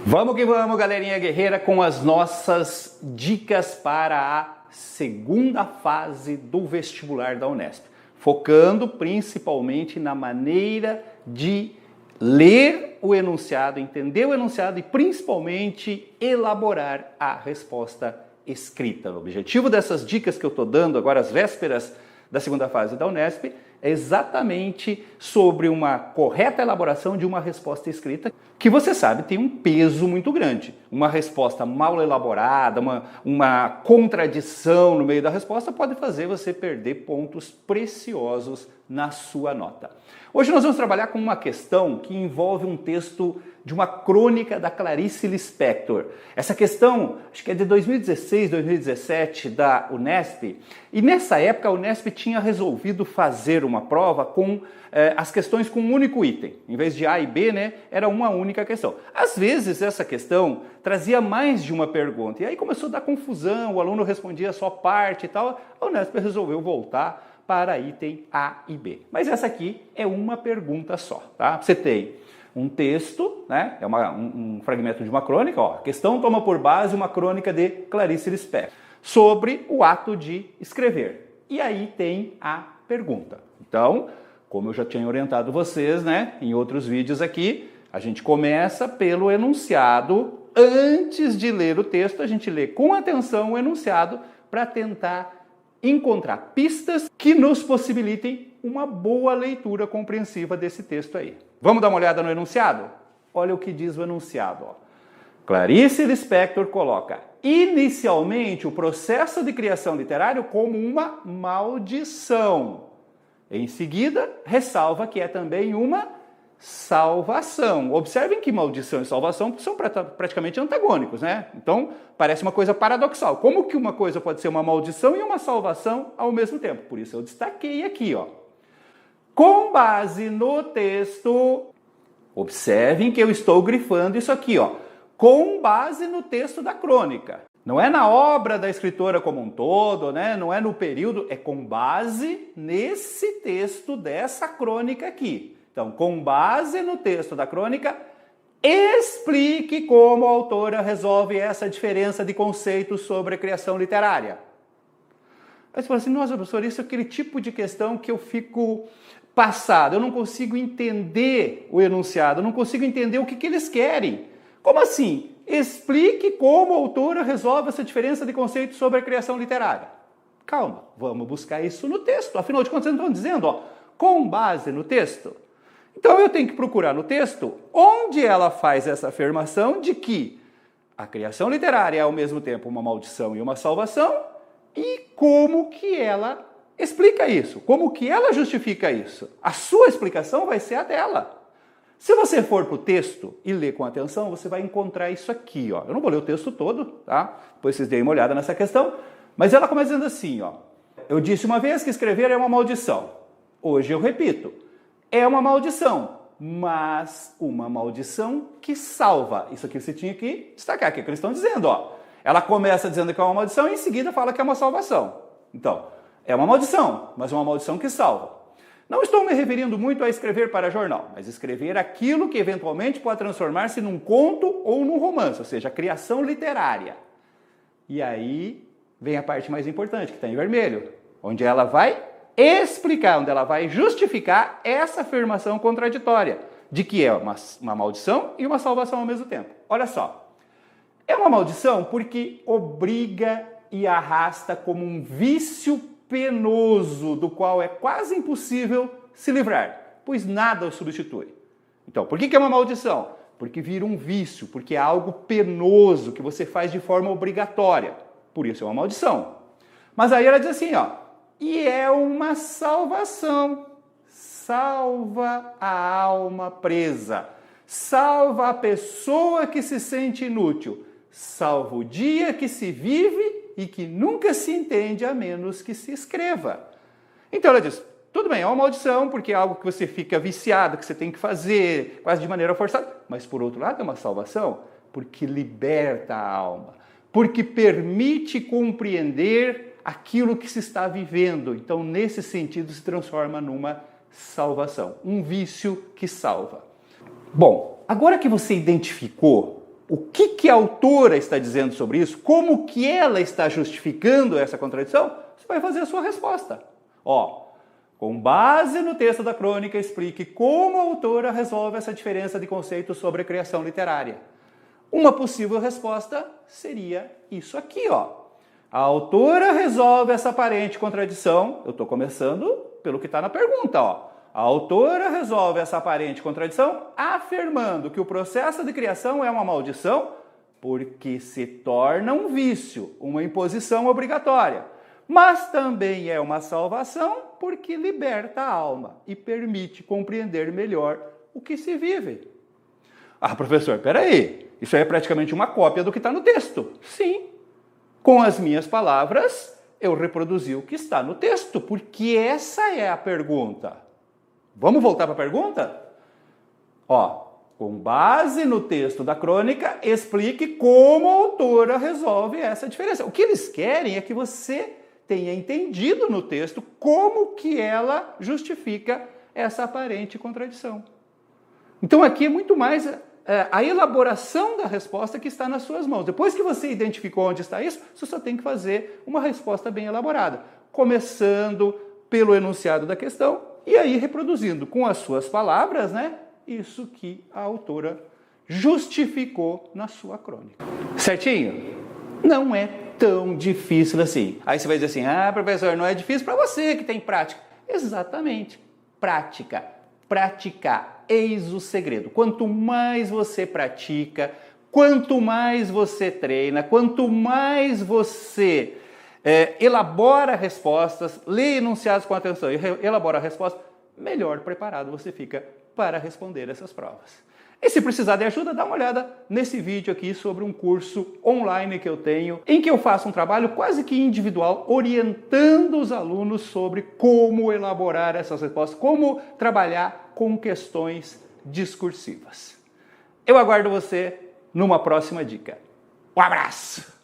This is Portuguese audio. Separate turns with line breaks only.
Vamos que vamos, galerinha guerreira, com as nossas dicas para a segunda fase do vestibular da Unesp, focando principalmente na maneira de ler o enunciado, entender o enunciado e principalmente elaborar a resposta escrita. O objetivo dessas dicas que eu estou dando agora às vésperas da segunda fase da Unesp é exatamente sobre uma correta elaboração de uma resposta escrita que você sabe tem um peso muito grande. Uma resposta mal elaborada, uma contradição no meio da resposta pode fazer você perder pontos preciosos na sua nota. Hoje nós vamos trabalhar com uma questão que envolve um texto de uma crônica da Clarice Lispector. Essa questão, acho que é de 2016, 2017, da Unesp, e nessa época a Unesp tinha resolvido fazer uma prova com as questões com um único item. Em vez de A e B, né, era uma única questão. Às vezes essa questão trazia mais de uma pergunta, e aí começou a dar confusão, o aluno respondia só parte e tal, a Unesp resolveu voltar para item A e B. Mas essa aqui é uma pergunta só, tá? Você tem um texto, né? É um fragmento de uma crônica, ó. A questão toma por base uma crônica de Clarice Lispector sobre o ato de escrever. E aí tem a pergunta. Então, como eu já tinha orientado vocês, né, em outros vídeos aqui, a gente começa pelo enunciado. Antes de ler o texto, a gente lê com atenção o enunciado para tentar encontrar pistas que nos possibilitem uma boa leitura compreensiva desse texto aí. Vamos dar uma olhada no enunciado? Olha o que diz o enunciado. Ó. Clarice Lispector coloca: inicialmente o processo de criação literária como uma maldição. Em seguida, ressalva que é também uma salvação. Observem que maldição e salvação são praticamente antagônicos, né? Então, parece uma coisa paradoxal. Como que uma coisa pode ser uma maldição e uma salvação ao mesmo tempo? Por isso eu destaquei aqui, ó. Com base no texto, observem que eu estou grifando isso aqui, ó. Com base no texto da crônica. Não é na obra da escritora como um todo, né? Não é no período, é com base nesse texto dessa crônica aqui. Então, com base no texto da crônica, explique como a autora resolve essa diferença de conceitos sobre a criação literária. Aí você fala assim, nossa, professor, isso é aquele tipo de questão que eu fico passado, eu não consigo entender o enunciado, eu não consigo entender o que eles querem. Como assim? Explique como a autora resolve essa diferença de conceitos sobre a criação literária. Calma, vamos buscar isso no texto. Afinal de contas, vocês não estão dizendo, ó, com base no texto. Então eu tenho que procurar no texto onde ela faz essa afirmação de que a criação literária é ao mesmo tempo uma maldição e uma salvação e como que ela explica isso, como que ela justifica isso. A sua explicação vai ser a dela. Se você for para o texto e ler com atenção, você vai encontrar isso aqui, ó. Eu não vou ler o texto todo, tá? Depois vocês deem uma olhada nessa questão, mas ela começa dizendo assim, ó. Eu disse uma vez que escrever é uma maldição. Hoje eu repito. É uma maldição, mas uma maldição que salva. Isso aqui você tinha que destacar, que é o que eles estão dizendo. Ó. Ela começa dizendo que é uma maldição e em seguida fala que é uma salvação. Então, é uma maldição, mas uma maldição que salva. Não estou me referindo muito a escrever para jornal, mas escrever aquilo que eventualmente pode transformar-se num conto ou num romance, ou seja, a criação literária. E aí vem a parte mais importante, que está em vermelho, onde ela vai explicar, onde ela vai justificar essa afirmação contraditória de que é uma maldição e uma salvação ao mesmo tempo. Olha só, é uma maldição porque obriga e arrasta como um vício penoso do qual é quase impossível se livrar, pois nada o substitui. Então, por que é uma maldição? Porque vira um vício, porque é algo penoso que você faz de forma obrigatória. Por isso é uma maldição. Mas aí ela diz assim, ó, e é uma salvação. Salva a alma presa. Salva a pessoa que se sente inútil. Salva o dia que se vive e que nunca se entende a menos que se escreva. Então ela diz, tudo bem, é uma maldição porque é algo que você fica viciado, que você tem que fazer quase de maneira forçada. Mas por outro lado é uma salvação porque liberta a alma. Porque permite compreender aquilo que se está vivendo. Então, nesse sentido, se transforma numa salvação. Um vício que salva. Bom, agora que você identificou o que a autora está dizendo sobre isso, como que ela está justificando essa contradição, você vai fazer a sua resposta. Ó, com base no texto da crônica, explique como a autora resolve essa diferença de conceitos sobre a criação literária. Uma possível resposta seria isso aqui, ó. A autora resolve essa aparente contradição, eu estou começando pelo que está na pergunta, ó. A autora resolve essa aparente contradição afirmando que o processo de criação é uma maldição porque se torna um vício, uma imposição obrigatória, mas também é uma salvação porque liberta a alma e permite compreender melhor o que se vive. Ah, professor, peraí, isso aí é praticamente uma cópia do que está no texto. Sim, com as minhas palavras, eu reproduzi o que está no texto, porque essa é a pergunta. Vamos voltar para a pergunta? Ó, com base no texto da crônica, explique como a autora resolve essa diferença. O que eles querem é que você tenha entendido no texto como que ela justifica essa aparente contradição. Então aqui é muito mais a elaboração da resposta que está nas suas mãos. Depois que você identificou onde está isso, você só tem que fazer uma resposta bem elaborada, começando pelo enunciado da questão e aí reproduzindo com as suas palavras, né, isso que a autora justificou na sua crônica. Certinho? Não é tão difícil assim. Aí você vai dizer assim, ah, professor, não é difícil para você que tem prática. Exatamente, prática. Praticar, eis o segredo. Quanto mais você pratica, quanto mais você treina, quanto mais você elabora respostas, lê enunciados com atenção e elabora respostas, melhor preparado você fica para responder essas provas. E se precisar de ajuda, dá uma olhada nesse vídeo aqui sobre um curso online que eu tenho, em que eu faço um trabalho quase que individual, orientando os alunos sobre como elaborar essas respostas, como trabalhar com questões discursivas. Eu aguardo você numa próxima dica. Um abraço!